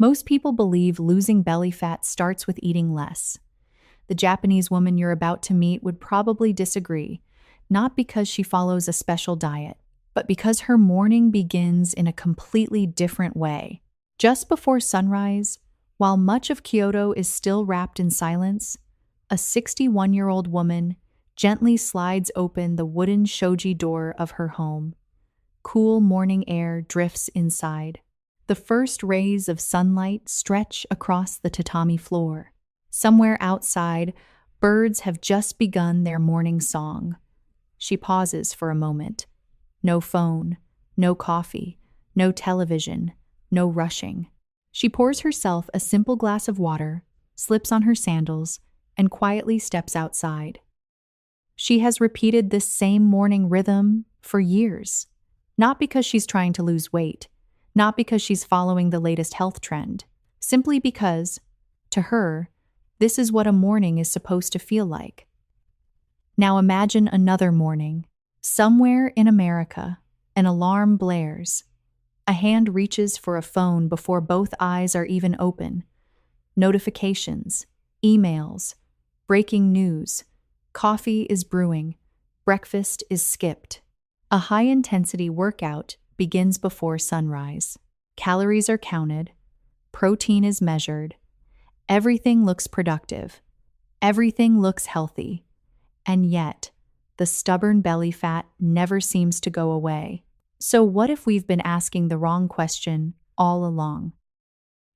Most people believe losing belly fat starts with eating less. The Japanese woman you're about to meet would probably disagree, not because she follows a special diet, but because her morning begins in a completely different way. Just before sunrise, while much of Kyoto is still wrapped in silence, a 61-year-old woman gently slides open the wooden shoji door of her home. Cool morning air drifts inside. The first rays of sunlight stretch across the tatami floor. Somewhere outside, birds have just begun their morning song. She pauses for a moment. No phone, no coffee, no television, no rushing. She pours herself a simple glass of water, slips on her sandals, and quietly steps outside. She has repeated this same morning rhythm for years, not because she's trying to lose weight, not because she's following the latest health trend, simply because, to her, this is what a morning is supposed to feel like. Now imagine another morning. Somewhere in America, an alarm blares. A hand reaches for a phone before both eyes are even open. Notifications, emails, breaking news, coffee is brewing, breakfast is skipped. A high-intensity workout begins before sunrise. Calories are counted, protein is measured, everything looks productive, everything looks healthy, and yet, the stubborn belly fat never seems to go away. So what if we've been asking the wrong question all along?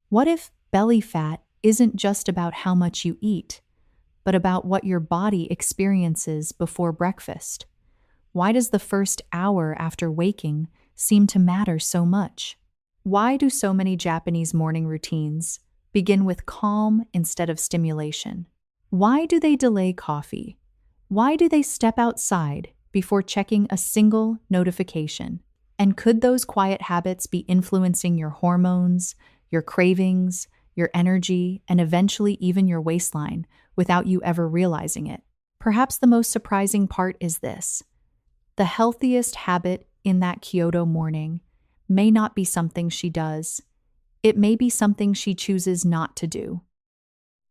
What if belly fat isn't just about how much you eat, but about what your body experiences before breakfast? Why does the first hour after waking seem to matter so much? Why do so many Japanese morning routines begin with calm instead of stimulation? Why do they delay coffee? Why do they step outside before checking a single notification? And could those quiet habits be influencing your hormones, your cravings, your energy, and eventually even your waistline without you ever realizing it? Perhaps the most surprising part is this. The healthiest habit in that Kyoto morning may not be something she does. It may be something she chooses not to do.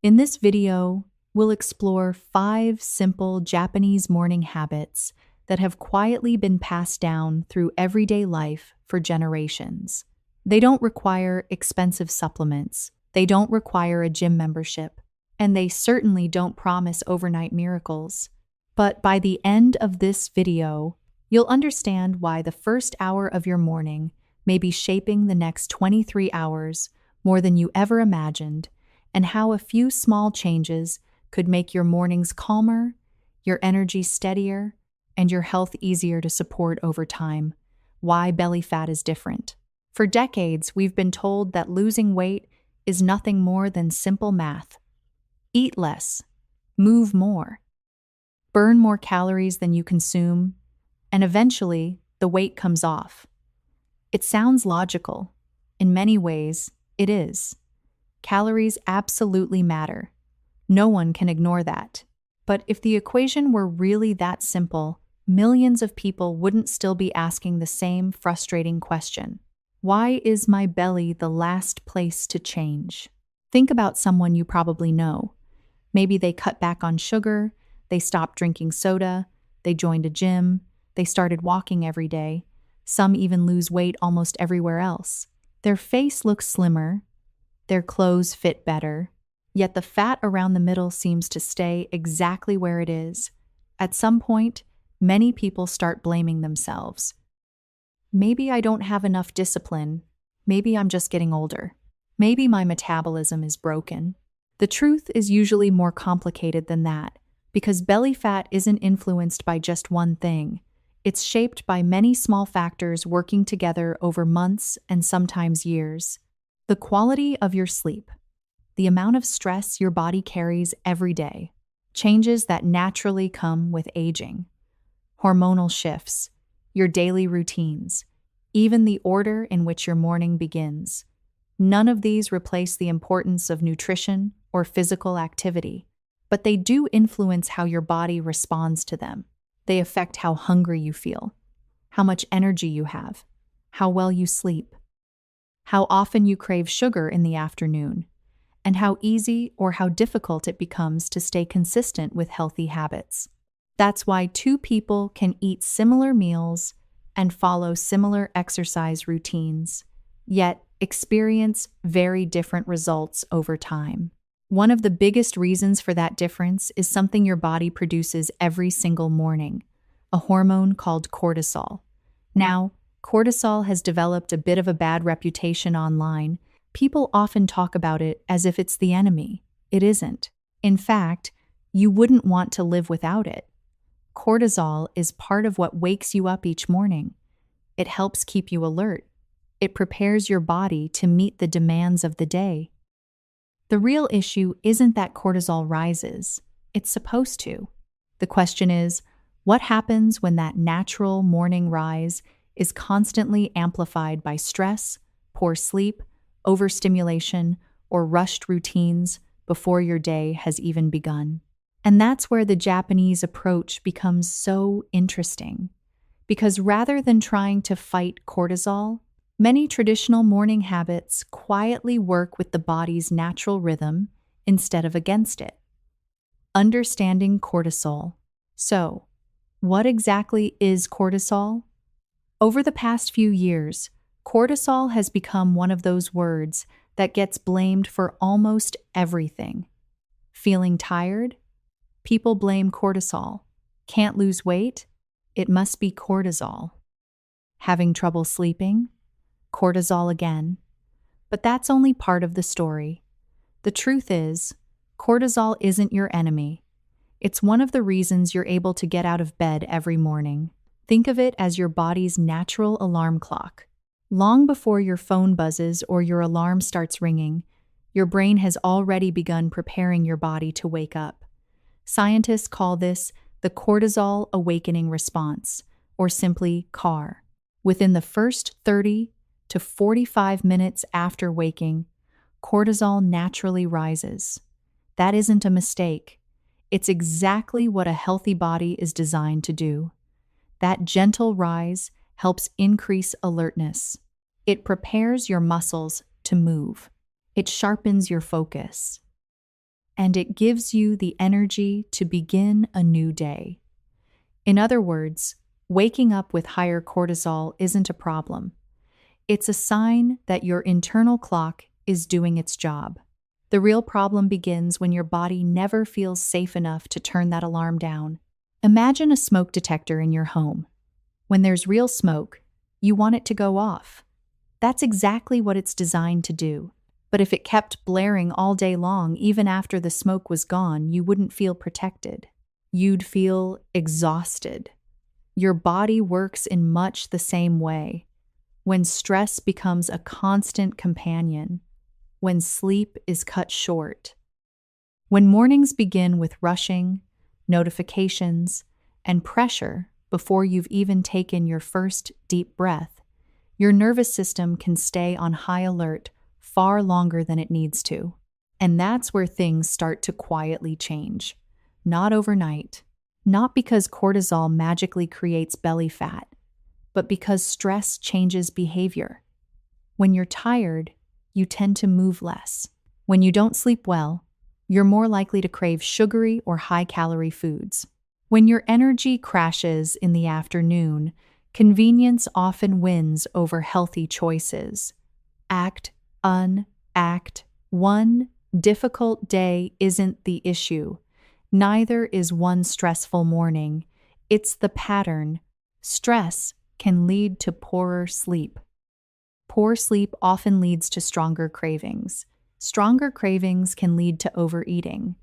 In this video, we'll explore 5 simple Japanese morning habits that have quietly been passed down through everyday life for generations. They don't require expensive supplements, they don't require a gym membership, and they certainly don't promise overnight miracles. But by the end of this video, you'll understand why the first hour of your morning may be shaping the next 23 hours more than you ever imagined, and how a few small changes could make your mornings calmer, your energy steadier, and your health easier to support over time. Why belly fat is different. For decades, we've been told that losing weight is nothing more than simple math. Eat less, move more, burn more calories than you consume, and eventually the weight comes off. It sounds logical. In many ways, it is. Calories absolutely matter. No one can ignore that. But if the equation were really that simple, millions of people wouldn't still be asking the same frustrating question. Why is my belly the last place to change? Think about someone you probably know. Maybe they cut back on sugar, they stopped drinking soda, they joined a gym, they started walking every day. Some even lose weight almost everywhere else. Their face looks slimmer, their clothes fit better, yet the fat around the middle seems to stay exactly where it is. At some point, many people start blaming themselves. Maybe I don't have enough discipline. Maybe I'm just getting older. Maybe my metabolism is broken. The truth is usually more complicated than that, because belly fat isn't influenced by just one thing. It's shaped by many small factors working together over months and sometimes years. The quality of your sleep, the amount of stress your body carries every day, changes that naturally come with aging, hormonal shifts, your daily routines, even the order in which your morning begins. None of these replace the importance of nutrition or physical activity, but they do influence how your body responds to them. They affect how hungry you feel, how much energy you have, how well you sleep. how often you crave sugar in the afternoon, and how easy or how difficult it becomes to stay consistent with healthy habits. That's why two people can eat similar meals and follow similar exercise routines, yet experience very different results over time. One of the biggest reasons for that difference is something your body produces every single morning, a hormone called cortisol. Now, cortisol has developed a bit of a bad reputation online. People often talk about it as if it's the enemy. It isn't. In fact, you wouldn't want to live without it. Cortisol is part of what wakes you up each morning. It helps keep you alert. It prepares your body to meet the demands of the day. The real issue isn't that cortisol rises. It's supposed to. The question is, what happens when that natural morning rise is constantly amplified by stress, poor sleep, overstimulation, or rushed routines before your day has even begun? And that's where the Japanese approach becomes so interesting. Because rather than trying to fight cortisol, many traditional morning habits quietly work with the body's natural rhythm instead of against it. Understanding cortisol. So, what exactly is cortisol? Over the past few years, cortisol has become one of those words that gets blamed for almost everything. Feeling tired? People blame cortisol. Can't lose weight? It must be cortisol. Having trouble sleeping? Cortisol again. But that's only part of the story. The truth is, cortisol isn't your enemy. It's one of the reasons you're able to get out of bed every morning. Think of it as your body's natural alarm clock. Long before your phone buzzes or your alarm starts ringing, your brain has already begun preparing your body to wake up. Scientists call this the cortisol awakening response, or simply CAR. Within the first 30 to 45 minutes after waking, cortisol naturally rises. That isn't a mistake. It's exactly what a healthy body is designed to do. That gentle rise helps increase alertness. It prepares your muscles to move. It sharpens your focus. And it gives you the energy to begin a new day. In other words, waking up with higher cortisol isn't a problem. It's a sign that your internal clock is doing its job. The real problem begins when your body never feels safe enough to turn that alarm down. Imagine a smoke detector in your home. When there's real smoke, you want it to go off. That's exactly what it's designed to do. But if it kept blaring all day long, even after the smoke was gone, you wouldn't feel protected. You'd feel exhausted. Your body works in much the same way. When stress becomes a constant companion, when sleep is cut short, when mornings begin with rushing, notifications, and pressure before you've even taken your first deep breath, your nervous system can stay on high alert far longer than it needs to. And that's where things start to quietly change. Not overnight. Not because cortisol magically creates belly fat, but because stress changes behavior. When you're tired, you tend to move less. When you don't sleep well, you're more likely to crave sugary or high-calorie foods. When your energy crashes in the afternoon, convenience often wins over healthy choices. Act. One difficult day isn't the issue. Neither is one stressful morning. It's the pattern. Stress can lead to poorer sleep. Poor sleep often leads to stronger cravings. Stronger cravings can lead to overeating.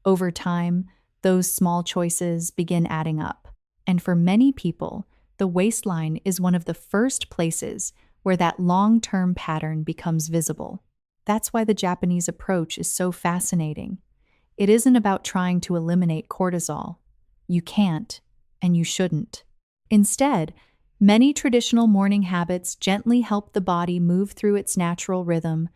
Over time, those small choices begin adding up. And for many people, the waistline is one of the first places where that long-term pattern becomes visible. That's why the Japanese approach is so fascinating. It isn't about trying to eliminate cortisol. You can't, and you shouldn't. Instead, many traditional morning habits gently help the body move through its natural rhythm,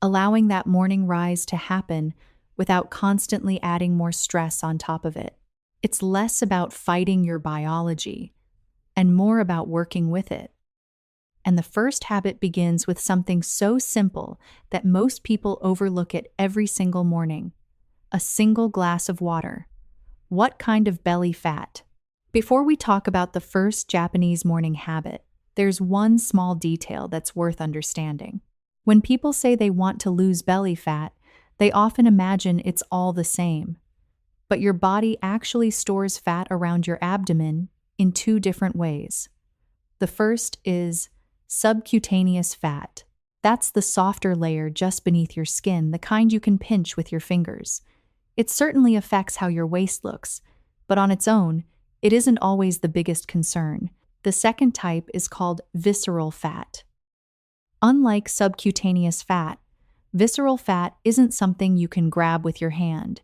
allowing that morning rise to happen without constantly adding more stress on top of it. It's less about fighting your biology and more about working with it. And the first habit begins with something so simple that most people overlook it every single morning: a single glass of water. What kind of belly fat? Before we talk about the first Japanese morning habit, there's one small detail that's worth understanding. When people say they want to lose belly fat, they often imagine it's all the same. But your body actually stores fat around your abdomen in two different ways. The first is subcutaneous fat. That's the softer layer just beneath your skin, the kind you can pinch with your fingers. It certainly affects how your waist looks, but on its own, it isn't always the biggest concern. The second type is called visceral fat. Unlike subcutaneous fat, visceral fat isn't something you can grab with your hand.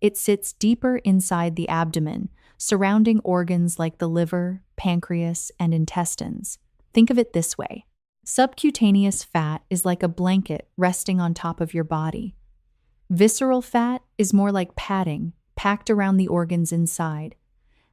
It sits deeper inside the abdomen, surrounding organs like the liver, pancreas, and intestines. Think of it this way. Subcutaneous fat is like a blanket resting on top of your body. Visceral fat is more like padding, packed around the organs inside.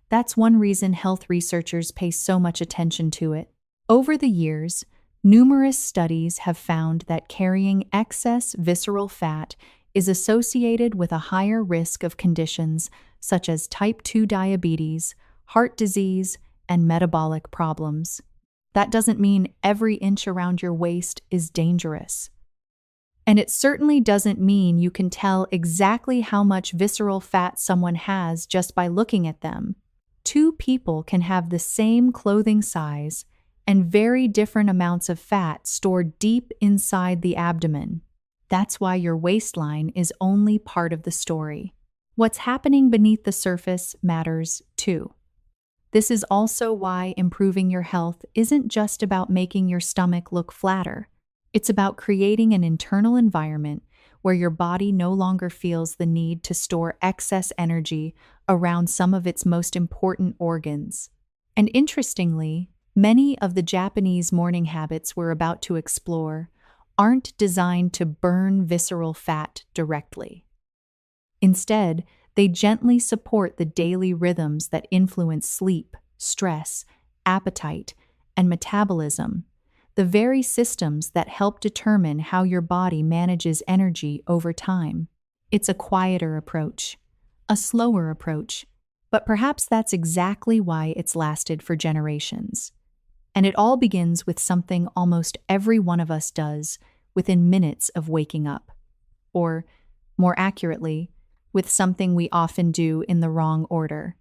That's one reason health researchers pay so much attention to it. Over the years, numerous studies have found that carrying excess visceral fat is associated with a higher risk of conditions such as type 2 diabetes, heart disease, and metabolic problems. That doesn't mean every inch around your waist is dangerous. And it certainly doesn't mean you can tell exactly how much visceral fat someone has just by looking at them. Two people can have the same clothing size and very different amounts of fat stored deep inside the abdomen. That's why your waistline is only part of the story. What's happening beneath the surface matters too. This is also why improving your health isn't just about making your stomach look flatter. It's about creating an internal environment where your body no longer feels the need to store excess energy around some of its most important organs. And interestingly, many of the Japanese morning habits we're about to explore aren't designed to burn visceral fat directly. Instead, they gently support the daily rhythms that influence sleep, stress, appetite, and metabolism, the very systems that help determine how your body manages energy over time. It's a quieter approach, a slower approach, but perhaps that's exactly why it's lasted for generations. And it all begins with something almost every one of us does within minutes of waking up. Or, more accurately, with something we often do in the wrong order.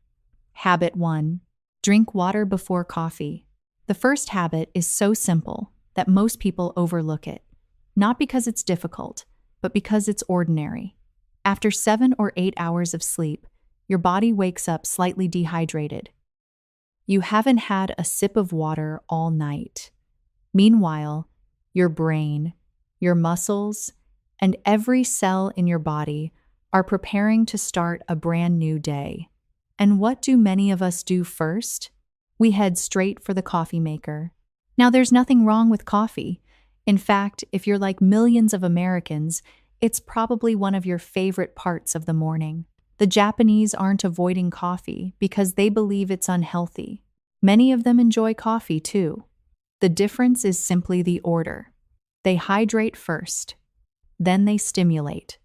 Habit 1. Drink water before coffee. The first habit is so simple that most people overlook it, not because it's difficult, but because it's ordinary. After 7 or 8 hours of sleep, your body wakes up slightly dehydrated. You haven't had a sip of water all night. Meanwhile, your brain, your muscles, and every cell in your body are preparing to start a brand new day. And what do many of us do first? We head straight for the coffee maker. Now, there's nothing wrong with coffee. In fact, if you're like millions of Americans, it's probably one of your favorite parts of the morning. The Japanese aren't avoiding coffee because they believe it's unhealthy. Many of them enjoy coffee too. The difference is simply the order. They hydrate first, then they stimulate.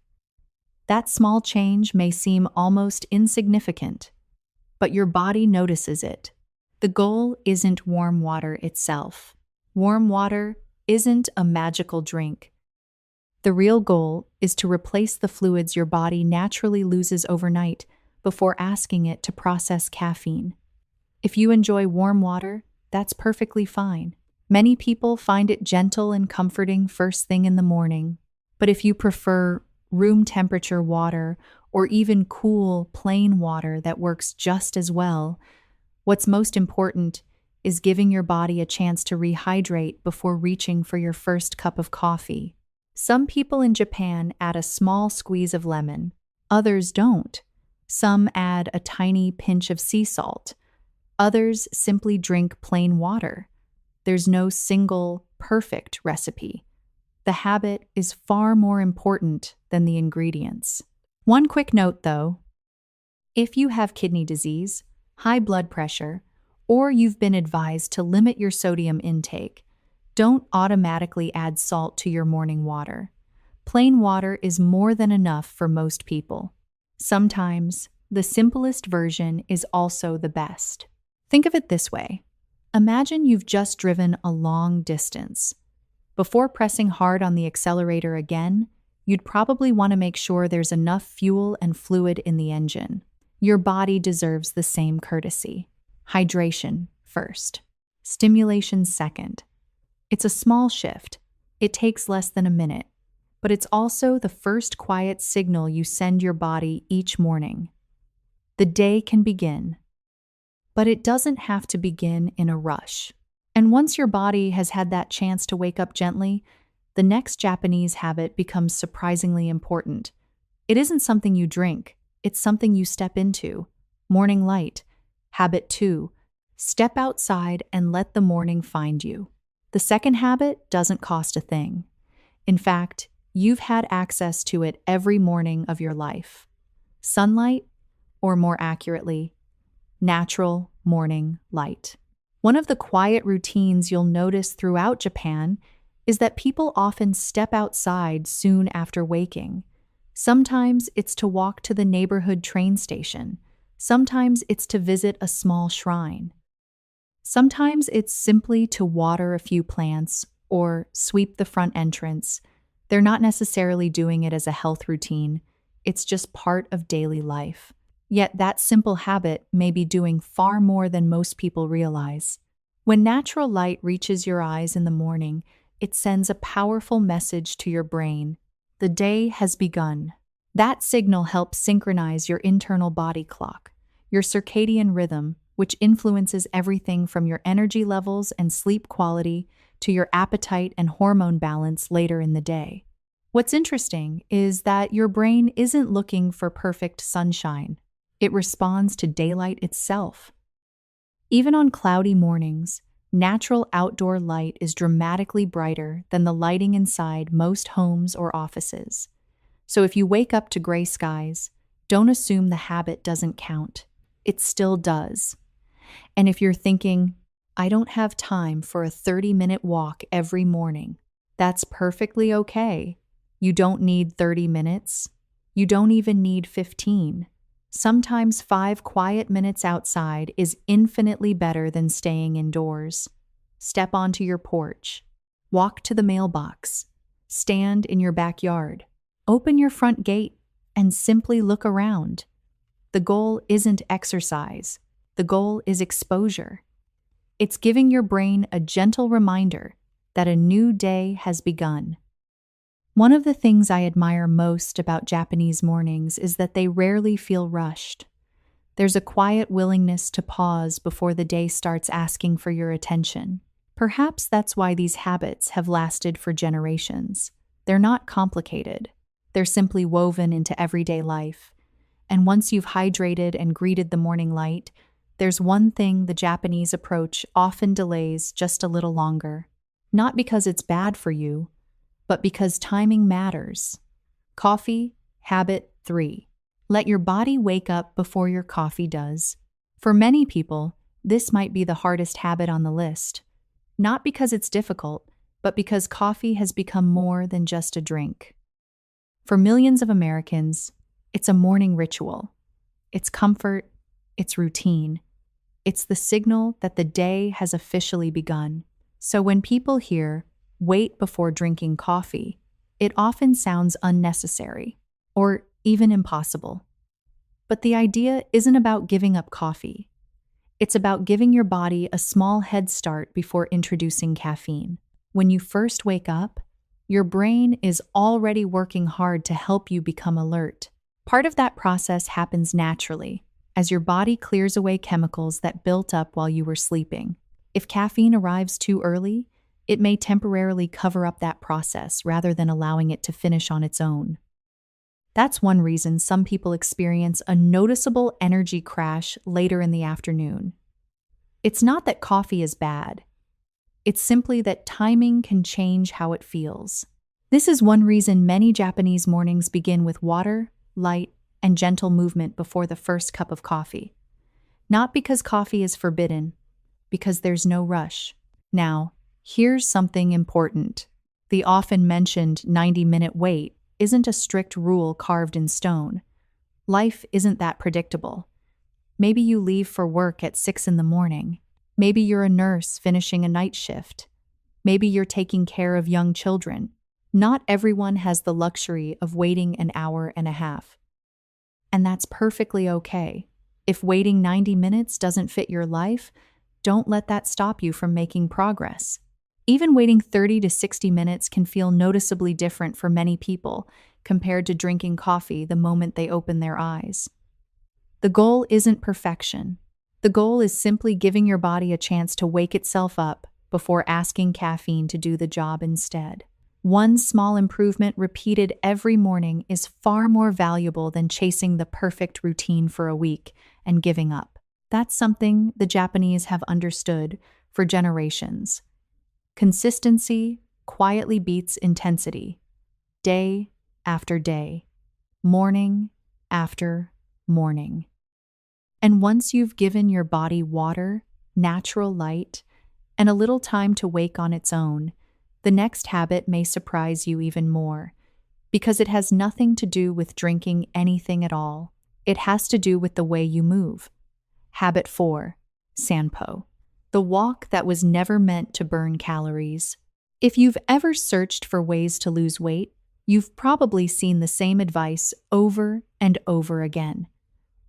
That small change may seem almost insignificant, but your body notices it. The goal isn't warm water itself. Warm water isn't a magical drink. The real goal is to replace the fluids your body naturally loses overnight before asking it to process caffeine. If you enjoy warm water, that's perfectly fine. Many people find it gentle and comforting first thing in the morning. But if you prefer room temperature water, or even cool, plain water that works just as well, what's most important is giving your body a chance to rehydrate before reaching for your first cup of coffee. Some people in Japan add a small squeeze of lemon. Others don't. Some add a tiny pinch of sea salt. Others simply drink plain water. There's no single, perfect recipe. The habit is far more important than the ingredients. One quick note, though. If you have kidney disease, high blood pressure, or you've been advised to limit your sodium intake, Don't automatically add salt to your morning water. Plain water is more than enough for most people. Sometimes, the simplest version is also the best. Think of it this way. Imagine you've just driven a long distance. Before pressing hard on the accelerator again, you'd probably want to make sure there's enough fuel and fluid in the engine. Your body deserves the same courtesy. Hydration first. Stimulation second. It's a small shift. It takes less than a minute, but it's also the first quiet signal you send your body each morning. The day can begin, but it doesn't have to begin in a rush. And once your body has had that chance to wake up gently, the next Japanese habit becomes surprisingly important. It isn't something you drink, it's something you step into. Morning light. Habit 2. Step outside and let the morning find you. The second habit doesn't cost a thing. In fact, you've had access to it every morning of your life. Sunlight, or more accurately, natural morning light. One of the quiet routines you'll notice throughout Japan is that people often step outside soon after waking. Sometimes it's to walk to the neighborhood train station. Sometimes it's to visit a small shrine. Sometimes it's simply to water a few plants or sweep the front entrance. They're not necessarily doing it as a health routine. It's just part of daily life. Yet that simple habit may be doing far more than most people realize. When natural light reaches your eyes in the morning, it sends a powerful message to your brain. The day has begun. That signal helps synchronize your internal body clock, your circadian rhythm, which influences everything from your energy levels and sleep quality to your appetite and hormone balance later in the day. What's interesting is that your brain isn't looking for perfect sunshine. It responds to daylight itself. Even on cloudy mornings, natural outdoor light is dramatically brighter than the lighting inside most homes or offices. So if you wake up to gray skies, don't assume the habit doesn't count. It still does. And if you're thinking, I don't have time for a 30-minute walk every morning, that's perfectly okay. You don't need 30 minutes. You don't even need 15. Sometimes 5 quiet minutes outside is infinitely better than staying indoors. Step onto your porch. Walk to the mailbox. Stand in your backyard. Open your front gate and simply look around. The goal isn't exercise. The goal is exposure. It's giving your brain a gentle reminder that a new day has begun. One of the things I admire most about Japanese mornings is that they rarely feel rushed. There's a quiet willingness to pause before the day starts asking for your attention. Perhaps that's why these habits have lasted for generations. They're not complicated. They're simply woven into everyday life. And once you've hydrated and greeted the morning light, there's one thing the Japanese approach often delays just a little longer. Not because it's bad for you, but because timing matters. Coffee, habit 3. Let your body wake up before your coffee does. For many people, this might be the hardest habit on the list. Not because it's difficult, but because coffee has become more than just a drink. For millions of Americans, it's a morning ritual. It's comfort, it's routine. It's the signal that the day has officially begun. So when people hear, wait before drinking coffee, it often sounds unnecessary, or even impossible. But the idea isn't about giving up coffee. It's about giving your body a small head start before introducing caffeine. When you first wake up, your brain is already working hard to help you become alert. Part of that process happens naturally, as your body clears away chemicals that built up while you were sleeping. If caffeine arrives too early, it may temporarily cover up that process rather than allowing it to finish on its own. That's one reason some people experience a noticeable energy crash later in the afternoon. It's not that coffee is bad. It's simply that timing can change how it feels. This is one reason many Japanese mornings begin with water, light, and gentle movement before the first cup of coffee. Not because coffee is forbidden, because there's no rush. Now, Here's something important. The often mentioned 90-minute wait isn't a strict rule carved in stone. Life isn't that predictable. Maybe you leave for work at 6 in the morning. Maybe you're a nurse finishing a night shift. Maybe you're taking care of young children. Not everyone has the luxury of waiting an hour and a half. And that's perfectly okay. If waiting 90 minutes doesn't fit your life, don't let that stop you from making progress. Even waiting 30 to 60 minutes can feel noticeably different for many people compared to drinking coffee the moment they open their eyes. The goal isn't perfection. The goal is simply giving your body a chance to wake itself up before asking caffeine to do the job instead. One small improvement repeated every morning is far more valuable than chasing the perfect routine for a week and giving up. That's something the Japanese have understood for generations. Consistency quietly beats intensity, day after day, morning after morning. And once you've given your body water, natural light, and a little time to wake on its own, the next habit may surprise you even more, because it has nothing to do with drinking anything at all. It has to do with the way you move. Habit 4. Sanpo. The walk that was never meant to burn calories. If you've ever searched for ways to lose weight, you've probably seen the same advice over and over again.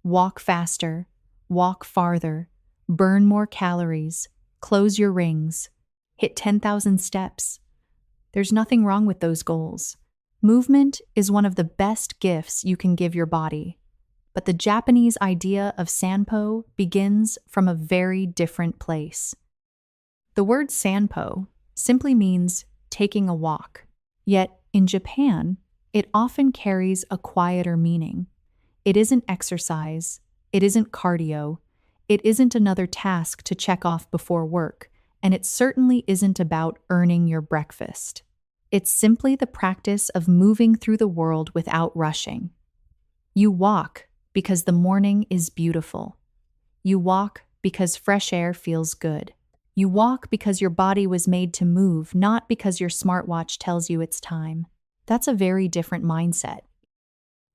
Walk faster, walk farther, burn more calories, close your rings, hit 10,000 steps. There's nothing wrong with those goals. Movement is one of the best gifts you can give your body. But the Japanese idea of Sanpo begins from a very different place. The word Sanpo simply means taking a walk. Yet, in Japan, it often carries a quieter meaning. It isn't exercise, it isn't cardio, it isn't another task to check off before work, and it certainly isn't about earning your breakfast. It's simply the practice of moving through the world without rushing. You walk because the morning is beautiful. You walk because fresh air feels good. You walk because your body was made to move, not because your smartwatch tells you it's time. That's a very different mindset.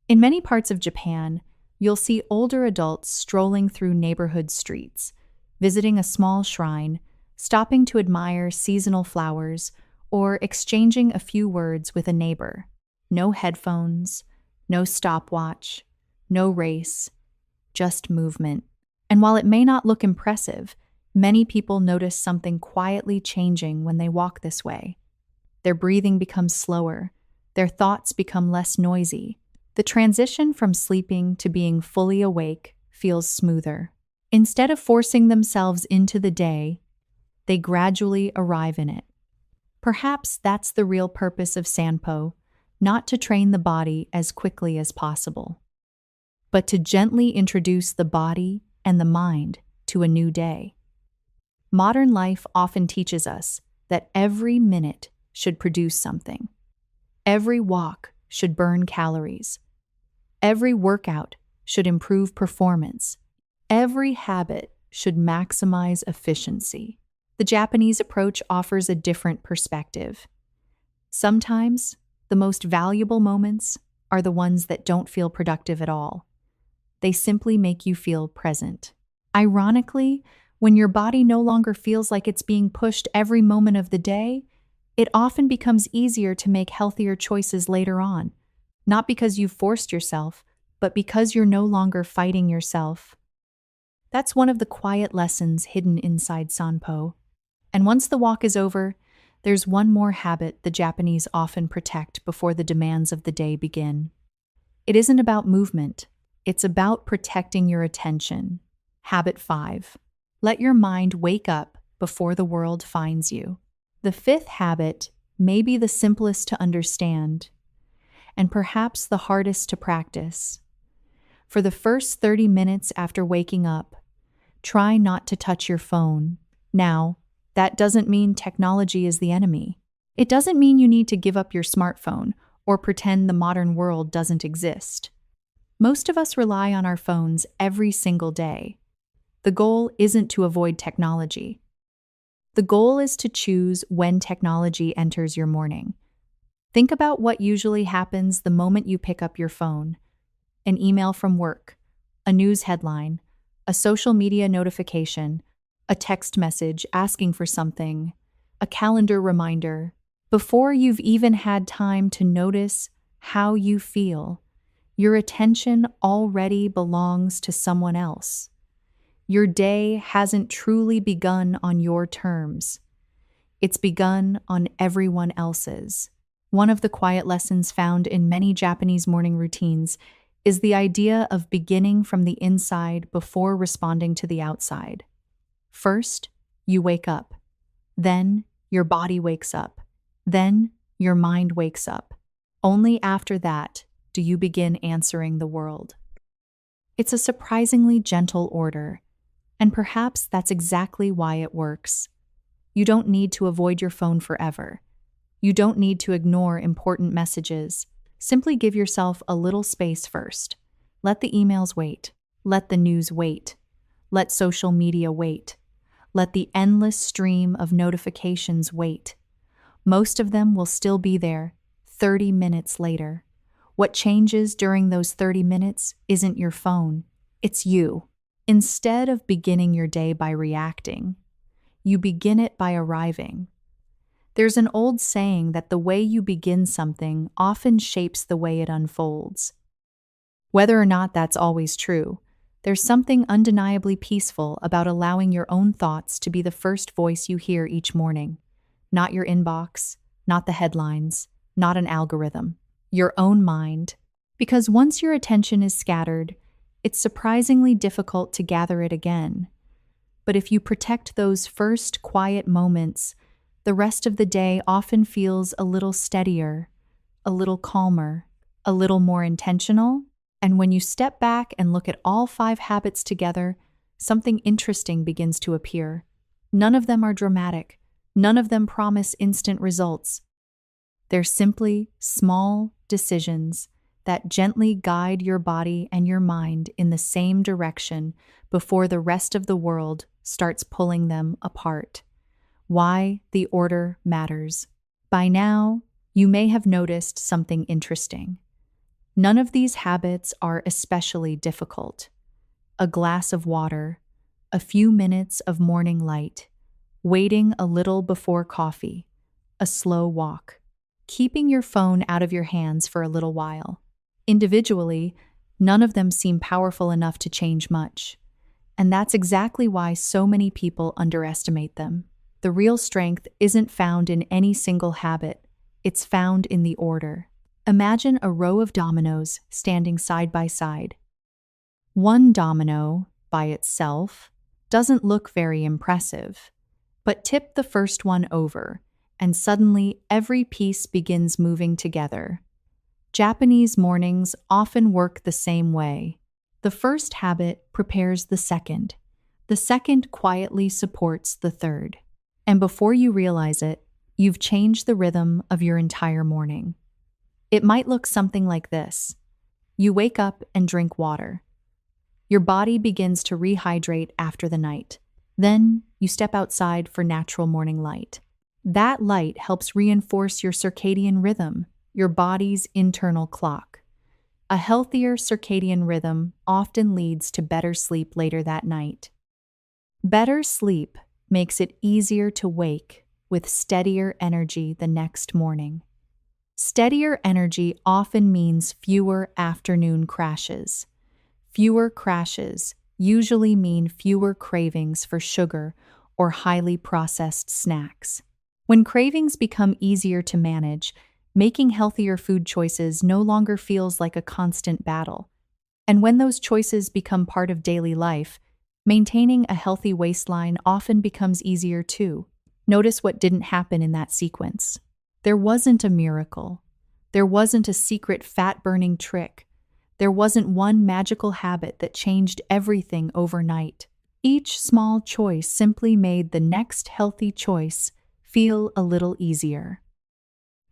In many parts of Japan, you'll see older adults strolling through neighborhood streets, visiting a small shrine, stopping to admire seasonal flowers, or exchanging a few words with a neighbor. No headphones, no stopwatch, no race, just movement. And while it may not look impressive, many people notice something quietly changing when they walk this way. Their breathing becomes slower, their thoughts become less noisy. The transition from sleeping to being fully awake feels smoother. Instead of forcing themselves into the day, they gradually arrive in it. Perhaps that's the real purpose of Sanpo, not to train the body as quickly as possible, but to gently introduce the body and the mind to a new day. Modern life often teaches us that every minute should produce something. Every walk should burn calories. Every workout should improve performance. Every habit should maximize efficiency. The Japanese approach offers a different perspective. Sometimes, the most valuable moments are the ones that don't feel productive at all. They simply make you feel present. Ironically, when your body no longer feels like it's being pushed every moment of the day, it often becomes easier to make healthier choices later on, not because you've forced yourself, but because you're no longer fighting yourself. That's one of the quiet lessons hidden inside Sanpo. And once the walk is over, there's one more habit the Japanese often protect before the demands of the day begin. It isn't about movement, it's about protecting your attention. Habit 5. Let your mind wake up before the world finds you. The 5th habit may be the simplest to understand, and perhaps the hardest to practice. For the first 30 minutes after waking up, try not to touch your phone. Now, that doesn't mean technology is the enemy. It doesn't mean you need to give up your smartphone or pretend the modern world doesn't exist. Most of us rely on our phones every single day. The goal isn't to avoid technology. The goal is to choose when technology enters your morning. Think about what usually happens the moment you pick up your phone: an email from work, a news headline, a social media notification, a text message asking for something, a calendar reminder. Before you've even had time to notice how you feel, your attention already belongs to someone else. Your day hasn't truly begun on your terms. It's begun on everyone else's. One of the quiet lessons found in many Japanese morning routines is the idea of beginning from the inside before responding to the outside. First, you wake up. Then, your body wakes up. Then, your mind wakes up. Only after that do you begin answering the world. It's a surprisingly gentle order, and perhaps that's exactly why it works. You don't need to avoid your phone forever. You don't need to ignore important messages. Simply give yourself a little space first. Let the emails wait. Let the news wait. Let social media wait. Let the endless stream of notifications wait. Most of them will still be there 30 minutes later. What changes during those 30 minutes isn't your phone, it's you. Instead of beginning your day by reacting, you begin it by arriving. There's an old saying that the way you begin something often shapes the way it unfolds. Whether or not that's always true, there's something undeniably peaceful about allowing your own thoughts to be the first voice you hear each morning. Not your inbox, not the headlines, not an algorithm. Your own mind. Because once your attention is scattered, it's surprisingly difficult to gather it again. But if you protect those first quiet moments, the rest of the day often feels a little steadier, a little calmer, a little more intentional. And when you step back and look at all 5 habits together, something interesting begins to appear. None of them are dramatic. None of them promise instant results. They're simply small decisions that gently guide your body and your mind in the same direction before the rest of the world starts pulling them apart. Why the order matters. By now, you may have noticed something interesting. None of these habits are especially difficult. A glass of water, a few minutes of morning light, waiting a little before coffee, a slow walk, keeping your phone out of your hands for a little while. Individually, none of them seem powerful enough to change much. And that's exactly why so many people underestimate them. The real strength isn't found in any single habit, it's found in the order. Imagine a row of dominoes standing side by side. One domino, by itself, doesn't look very impressive, but tip the first one over, and suddenly every piece begins moving together. Japanese mornings often work the same way. The first habit prepares the second. The second quietly supports the third. And before you realize it, you've changed the rhythm of your entire morning. It might look something like this. You wake up and drink water. Your body begins to rehydrate after the night. Then you step outside for natural morning light. That light helps reinforce your circadian rhythm, your body's internal clock. A healthier circadian rhythm often leads to better sleep later that night. Better sleep makes it easier to wake with steadier energy the next morning. Steadier energy often means fewer afternoon crashes. Fewer crashes usually mean fewer cravings for sugar or highly processed snacks. When cravings become easier to manage, making healthier food choices no longer feels like a constant battle. And when those choices become part of daily life, maintaining a healthy waistline often becomes easier too. Notice what didn't happen in that sequence. There wasn't a miracle. There wasn't a secret fat-burning trick. There wasn't one magical habit that changed everything overnight. Each small choice simply made the next healthy choice feel a little easier.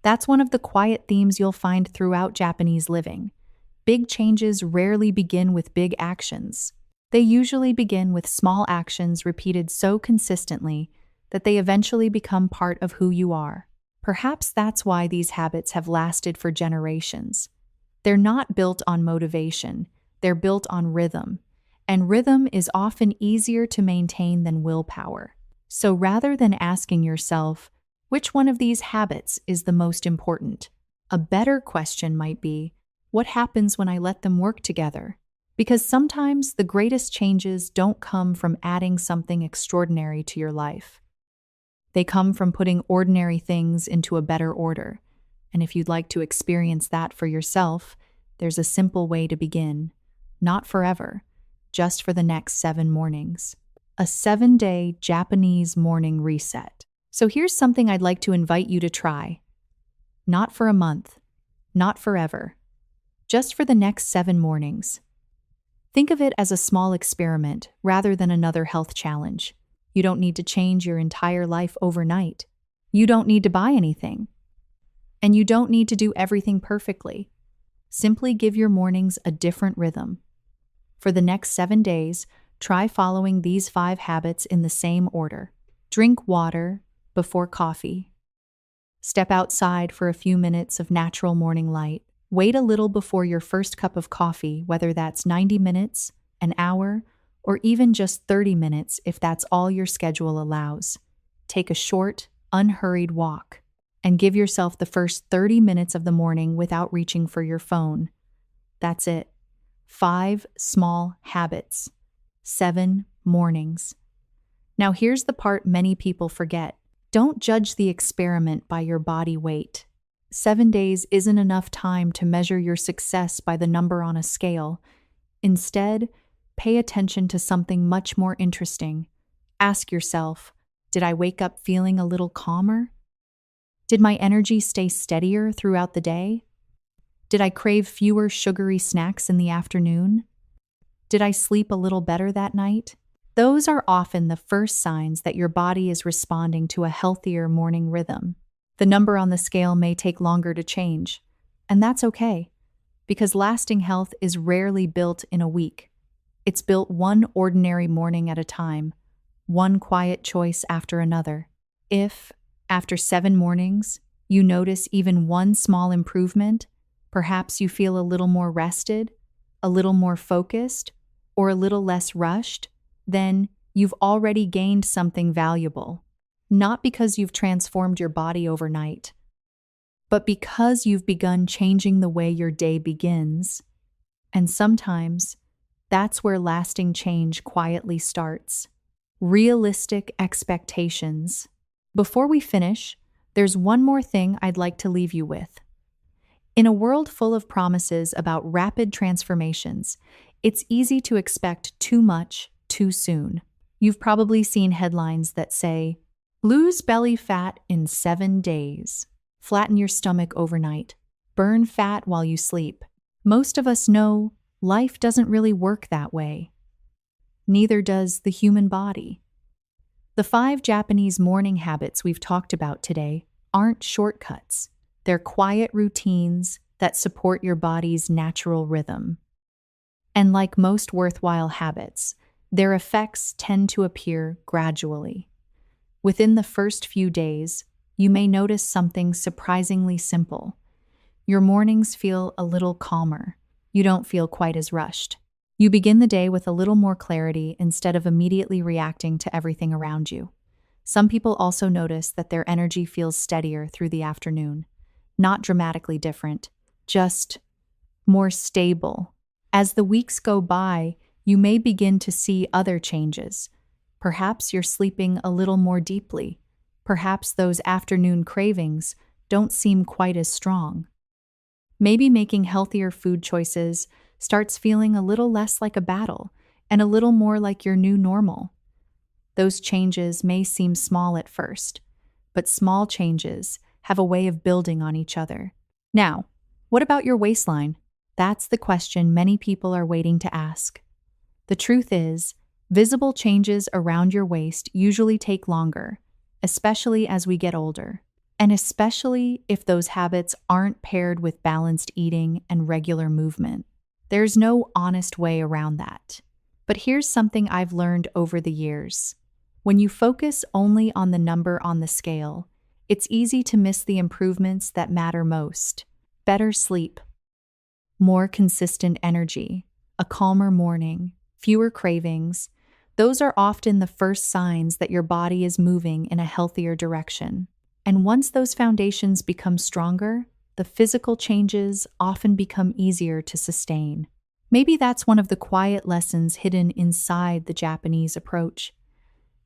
That's one of the quiet themes you'll find throughout Japanese living. Big changes rarely begin with big actions. They usually begin with small actions repeated so consistently that they eventually become part of who you are. Perhaps that's why these habits have lasted for generations. They're not built on motivation, they're built on rhythm. And rhythm is often easier to maintain than willpower. So rather than asking yourself, which one of these habits is the most important? A better question might be, what happens when I let them work together? Because sometimes the greatest changes don't come from adding something extraordinary to your life. They come from putting ordinary things into a better order. And if you'd like to experience that for yourself, there's a simple way to begin. Not forever, just for the next 7 mornings. A 7-day Japanese morning reset. So here's something I'd like to invite you to try. Not for a month, not forever, just for the next 7 mornings. Think of it as a small experiment rather than another health challenge. You don't need to change your entire life overnight. You don't need to buy anything. And you don't need to do everything perfectly. Simply give your mornings a different rhythm. For the next 7 days, try following these 5 habits in the same order. Drink water before coffee. Step outside for a few minutes of natural morning light. Wait a little before your first cup of coffee, whether that's 90 minutes, an hour, or even just 30 minutes if that's all your schedule allows. Take a short, unhurried walk, and give yourself the first 30 minutes of the morning without reaching for your phone. That's it. 5 small habits. 7 mornings. Now here's the part many people forget. Don't judge the experiment by your body weight. 7 days isn't enough time to measure your success by the number on a scale. Instead, pay attention to something much more interesting. Ask yourself, did I wake up feeling a little calmer? Did my energy stay steadier throughout the day? Did I crave fewer sugary snacks in the afternoon? Did I sleep a little better that night? Those are often the first signs that your body is responding to a healthier morning rhythm. The number on the scale may take longer to change, and that's okay, because lasting health is rarely built in a week. It's built one ordinary morning at a time, one quiet choice after another. If, after 7 mornings, you notice even one small improvement, perhaps you feel a little more rested, a little more focused, or a little less rushed, then you've already gained something valuable. Not because you've transformed your body overnight, but because you've begun changing the way your day begins. And sometimes, that's where lasting change quietly starts. Realistic expectations. Before we finish, there's one more thing I'd like to leave you with. In a world full of promises about rapid transformations, it's easy to expect too much too soon. You've probably seen headlines that say, "Lose belly fat in 7 days. Flatten your stomach overnight. Burn fat while you sleep." Most of us know life doesn't really work that way. Neither does the human body. The 5 Japanese morning habits we've talked about today aren't shortcuts. They're quiet routines that support your body's natural rhythm. And like most worthwhile habits, their effects tend to appear gradually. Within the first few days, you may notice something surprisingly simple. Your mornings feel a little calmer. You don't feel quite as rushed. You begin the day with a little more clarity instead of immediately reacting to everything around you. Some people also notice that their energy feels steadier through the afternoon. Not dramatically different, just more stable. As the weeks go by, you may begin to see other changes. Perhaps you're sleeping a little more deeply. Perhaps those afternoon cravings don't seem quite as strong. Maybe making healthier food choices starts feeling a little less like a battle and a little more like your new normal. Those changes may seem small at first, but small changes have a way of building on each other. Now, what about your waistline? That's the question many people are waiting to ask. The truth is, visible changes around your waist usually take longer, especially as we get older, and especially if those habits aren't paired with balanced eating and regular movement. There's no honest way around that. But here's something I've learned over the years. When you focus only on the number on the scale, it's easy to miss the improvements that matter most. Better sleep, more consistent energy, a calmer morning, fewer cravings. Those are often the first signs that your body is moving in a healthier direction. And once those foundations become stronger, the physical changes often become easier to sustain. Maybe that's one of the quiet lessons hidden inside the Japanese approach.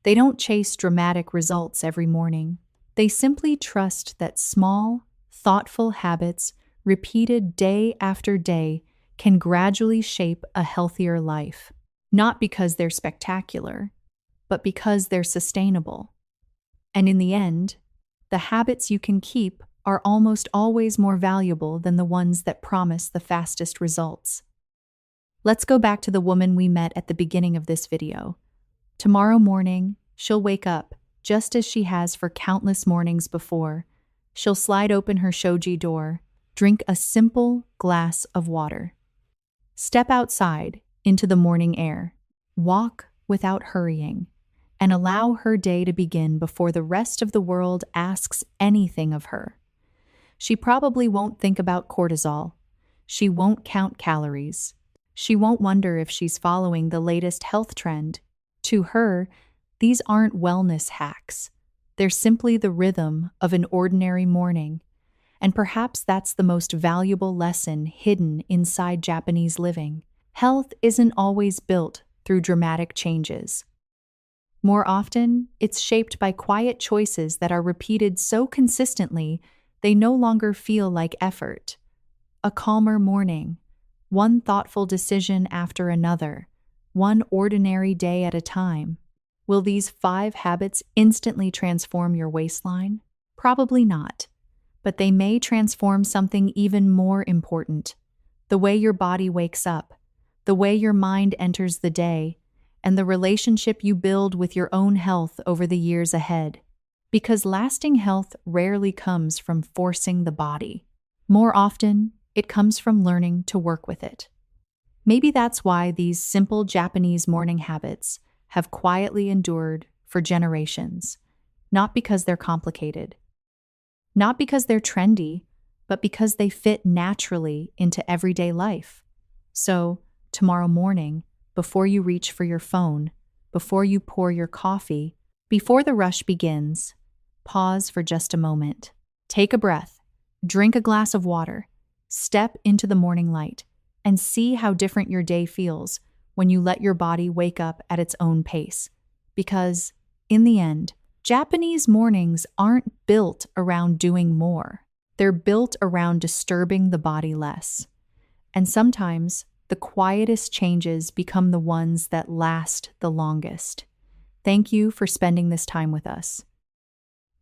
They don't chase dramatic results every morning. They simply trust that small, thoughtful habits, repeated day after day, can gradually shape a healthier life. Not because they're spectacular, but because they're sustainable. And in the end, the habits you can keep are almost always more valuable than the ones that promise the fastest results. Let's go back to the woman we met at the beginning of this video. Tomorrow morning, she'll wake up, just as she has for countless mornings before. She'll slide open her shoji door, drink a simple glass of water. Step outside into the morning air, walk without hurrying, and allow her day to begin before the rest of the world asks anything of her. She probably won't think about cortisol. She won't count calories. She won't wonder if she's following the latest health trend. To her, these aren't wellness hacks. They're simply the rhythm of an ordinary morning. And perhaps that's the most valuable lesson hidden inside Japanese living. Health isn't always built through dramatic changes. More often, it's shaped by quiet choices that are repeated so consistently they no longer feel like effort. A calmer morning, one thoughtful decision after another, one ordinary day at a time. Will these 5 habits instantly transform your waistline? Probably not. But they may transform something even more important: the way your body wakes up, the way your mind enters the day, and the relationship you build with your own health over the years ahead. Because lasting health rarely comes from forcing the body. More often, it comes from learning to work with it. Maybe that's why these simple Japanese morning habits have quietly endured for generations. Not because they're complicated, not because they're trendy, but because they fit naturally into everyday life. So, tomorrow morning, before you reach for your phone, before you pour your coffee, before the rush begins, pause for just a moment. Take a breath, drink a glass of water, step into the morning light, and see how different your day feels when you let your body wake up at its own pace. Because, in the end, Japanese mornings aren't built around doing more. They're built around disturbing the body less. And sometimes, the quietest changes become the ones that last the longest. Thank you for spending this time with us.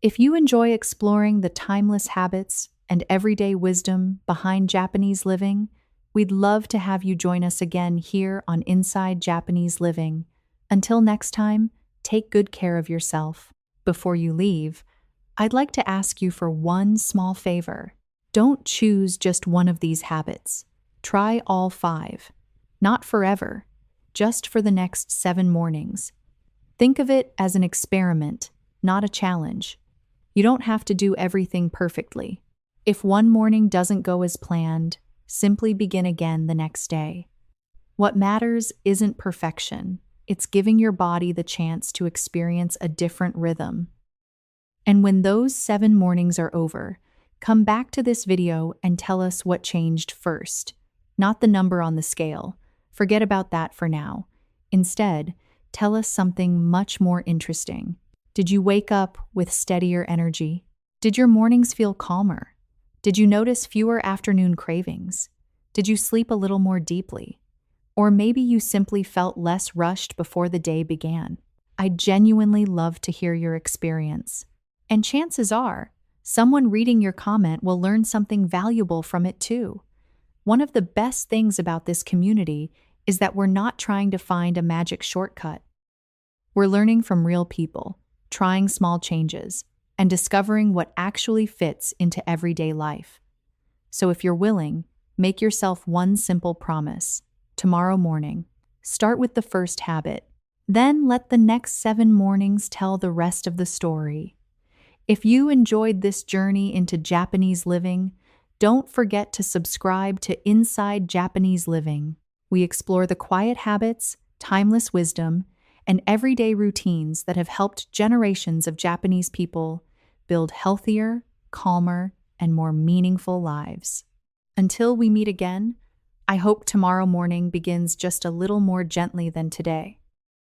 If you enjoy exploring the timeless habits and everyday wisdom behind Japanese living, we'd love to have you join us again here on Inside Japanese Living. Until next time, take good care of yourself. Before you leave, I'd like to ask you for one small favor. Don't choose just one of these habits. Try all 5. Not forever, just for the next 7 mornings. Think of it as an experiment, not a challenge. You don't have to do everything perfectly. If one morning doesn't go as planned, simply begin again the next day. What matters isn't perfection. It's giving your body the chance to experience a different rhythm. And when those 7 mornings are over, come back to this video and tell us what changed first. Not the number on the scale. Forget about that for now. Instead, tell us something much more interesting. Did you wake up with steadier energy? Did your mornings feel calmer? Did you notice fewer afternoon cravings? Did you sleep a little more deeply? Or maybe you simply felt less rushed before the day began. I'd genuinely love to hear your experience. And chances are, someone reading your comment will learn something valuable from it too. One of the best things about this community is that we're not trying to find a magic shortcut. We're learning from real people, trying small changes, and discovering what actually fits into everyday life. So if you're willing, make yourself one simple promise. Tomorrow morning, start with the first habit. Then let the next 7 mornings tell the rest of the story. If you enjoyed this journey into Japanese living, don't forget to subscribe to Inside Japanese Living. We explore the quiet habits, timeless wisdom, and everyday routines that have helped generations of Japanese people build healthier, calmer, and more meaningful lives. Until we meet again, I hope tomorrow morning begins just a little more gently than today.